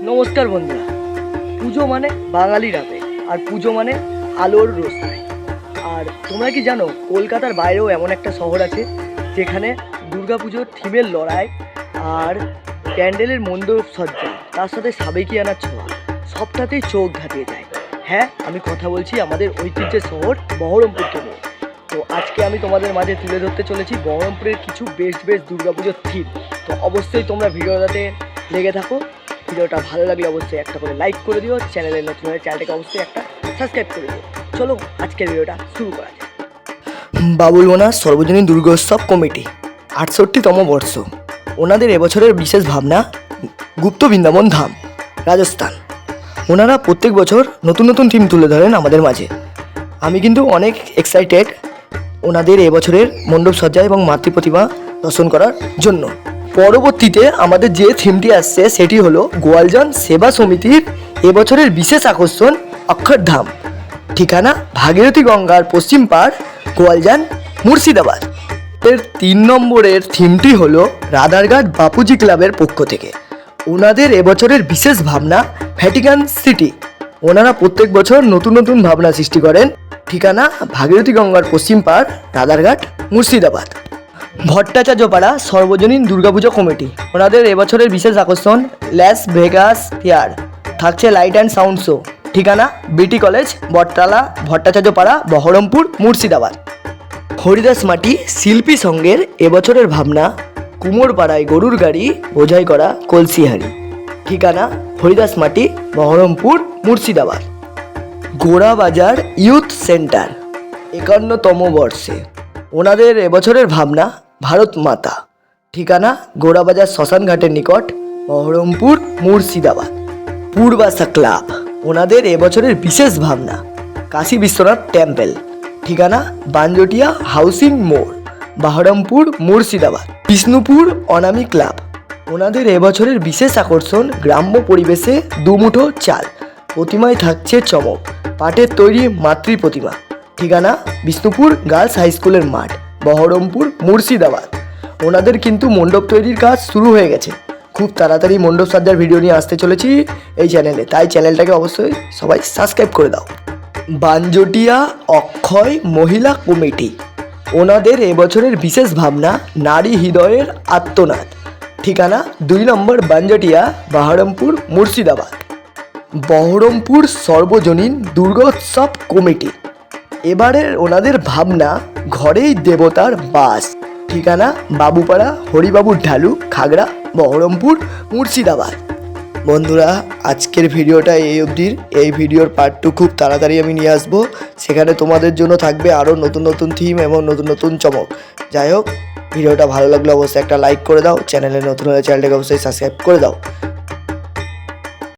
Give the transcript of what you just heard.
নমস্কার বন্ধুরা। পুজো মানে বাঙালির আবেগ, আর পুজো মানে আলোর রোশনাই। আর তোমরা কি জানো, কলকাতার বাইরেও এমন একটা শহর আছে যেখানে দুর্গাপুজোর থিমের লড়াই আর প্যান্ডেলের মণ্ডপ সজ্জা, তার সাথে সাবেকিয়ানার ছোঁয়া, সবটাতেই চোখ ধাঁধিয়ে যায়। হ্যাঁ, আমি কথা বলছি আমাদের ঐতিহ্যের শহর বহরমপুরকে নিয়ে। তো আজকে আমি তোমাদের মাঝে তুলে ধরতে চলেছি বহরমপুরের কিছু বেস্ট দুর্গাপুজোর থিম। তো অবশ্যই তোমরা ভিডিওটাতে লেগে থাকো। ভিডিওটা ভালো লাগলে অবশ্যই একটা করে লাইক করে দিও, চ্যানেলে নতুন হয়ে চ্যানেলটাকে অবশ্যই একটা সাবস্ক্রাইব করে দিও। চলো আজকের ভিডিওটা শুরু করা যায়। বাবুলমোনা সর্বজনীন দুর্গোৎসব কমিটি 68তম বর্ষ। ওনাদের এবছরের বিশেষ ভাবনা গুপ্ত বৃন্দাবন ধাম, রাজস্থান। ওনারা প্রত্যেক বছর নতুন নতুন থিম তুলে ধরেন আমাদের মাঝে। আমি কিন্তু অনেক এক্সাইটেড ওনাদের এবছরের মণ্ডপ সজ্জা এবং মাতৃ প্রতিমা দর্শন করার জন্য। পরবর্তীতে আমাদের যে থিমটি আসছে সেটি হলো গোয়ালজন সেবা সমিতির এবছরের বিশেষ আকর্ষণ অক্ষরধাম। ঠিকানা ভাগীরথী গঙ্গার পশ্চিম পাড়, গোয়ালজান, মুর্শিদাবাদ। এর 3 নম্বরের থিমটি হলো রাধারঘাট বাপুজি ক্লাবের পক্ষ থেকে। ওনাদের এবছরের বিশেষ ভাবনা ভ্যাটিকান সিটি। ওনারা প্রত্যেক বছর নতুন নতুন ভাবনা সৃষ্টি করেন। ঠিকানা ভাগীরথী গঙ্গার পশ্চিম পাড়, রাধারঘাট, মুর্শিদাবাদ। ভট্টাচার্যপাড়া সর্বজনীন দুর্গাপুজো কমিটি। ওনাদের এবছরের বিশেষ আকর্ষণ লাস ভেগাস ফেয়ার। থাকছে লাইট অ্যান্ড সাউন্ড শো। ঠিকানা বিটি কলেজ, বটতলা, ভট্টাচার্যপাড়া, বহরমপুর, মুর্শিদাবাদ। হরিদাস মাটি শিল্পী সংঘের এবছরের ভাবনা কুমোরপাড়ায় গরুর গাড়ি বোঝাই করা কলসিহারি। ঠিকানা হরিদাস মাটি, বহরমপুর, মুর্শিদাবাদ। গোড়াবাজার ইউথ সেন্টার 51তম বর্ষে। ওনাদের এবছরের ভাবনা ভারত মাতা। ঠিকানা গোড়াবাজার শ্মশানঘাটের নিকট, বহরমপুর, মুর্শিদাবাদ। পূর্বাশা ক্লাব। ওনাদের এবছরের বিশেষ ভাবনা কাশী বিশ্বনাথ টেম্পল। ঠিকানা বানজটিয়া হাউসিং মোড়, বহরমপুর, মুর্শিদাবাদ। বিষ্ণুপুর অনামী ক্লাব। ওনাদের এবছরের বিশেষ আকর্ষণ গ্রাম্য পরিবেশে দুমুঠো চাল। প্রতিমায় থাকছে চমক, পাটের তৈরি মাতৃ প্রতিমা। ঠিকানা বিষ্ণুপুর গার্লস হাই স্কুলের মাঠ, বহরমপুর, মুর্শিদাবাদ। ওনাদের কিন্তু মণ্ডপ তৈরির কাজ শুরু হয়ে গেছে। খুব তাড়াতাড়ি মণ্ডপ সজ্জার ভিডিও নিয়ে আসতে চলেছি এই চ্যানেলে, তাই চ্যানেলটাকে অবশ্যই সবাই সাবস্ক্রাইব করে দাও। বানজটিয়া অক্ষয় মহিলা কমিটি। ওনাদের এবছরের বিশেষ ভাবনা নারী হৃদয়ের আত্মনাদ। ঠিকানা 2 নম্বর বানজটিয়া, বহরমপুর, মুর্শিদাবাদ। বহরমপুর সর্বজনীন দুর্গোৎসব কমিটি। এবারের ওনাদের ভাবনা ঘরেই দেবতার বাস। ঠিকানা বাবুপাড়া হরিবাবুর ঢালু, খাগড়া, বহরমপুর, মুর্শিদাবাদ। বন্ধুরা, আজকের ভিডিওটা এই অবধির। এই ভিডিওর পার্ট 2 খুব তাড়াতাড়ি আমি নিয়ে আসবো। সেখানে তোমাদের জন্য থাকবে আরও নতুন নতুন থিম এবং নতুন নতুন চমক। যাই হোক, ভিডিওটা ভালো লাগলে অবশ্যই একটা লাইক করে দাও, চ্যানেলে নতুন হলে চ্যানেলটাকে অবশ্যই সাবস্ক্রাইব করে দাও।